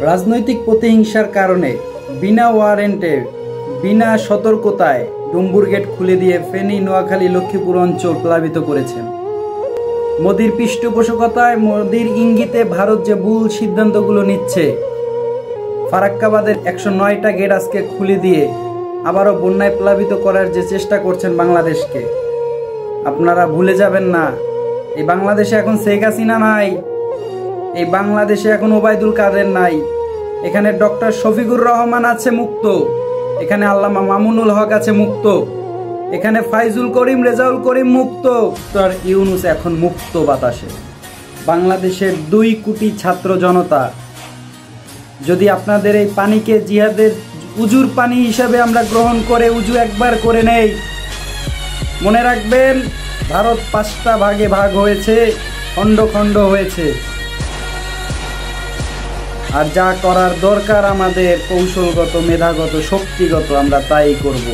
রাজনৈতিক প্রতিহিংসার কারণে বিনা ওয়ারেন্টে বিনা সতর্কতায় ডুম্বুর গেট খুলে দিয়ে ফেনী, নোয়াখালী, লক্ষ্মীপুর অঞ্চল প্লাবিত করেছেন। মোদির পৃষ্ঠপোষকতায়, মোদির ইঙ্গিতে ভারত যে ভুল সিদ্ধান্তগুলো নিচ্ছে, ফারাক্কাবাদের 109টা গেট আজকে খুলে দিয়ে আবারও বন্যায় প্লাবিত করার যে চেষ্টা করছেন বাংলাদেশকে, আপনারা ভুলে যাবেন না, এই বাংলাদেশে এখন শেখ হাসিনা নাই, এই বাংলাদেশে এখন ওবায়দুল কাদের নাই, এখানে ডক্টর শফিকুর রহমান আছে মুক্ত, এখানে আল্লামা মামুনুল হক আছে মুক্ত, এখানে ফাইজুল করিম, রেজাউল করিম মুক্ত, ডক্টর ইউনূস এখন মুক্ত বাতাসে। বাংলাদেশের 2 কোটি ছাত্র জনতা যদি আপনাদের এই পানিকে জিহাদের উজুর পানি হিসাবে আমরা গ্রহণ করে উজু একবার করে নেই, মনে রাখবেন ভারত 5টা ভাগে ভাগ হয়েছে, খণ্ড খণ্ড হয়েছে, আর যা করার দরকার আমাদের কৌশলগত, মেধাগত, শক্তিগত, আমরা তাই করব।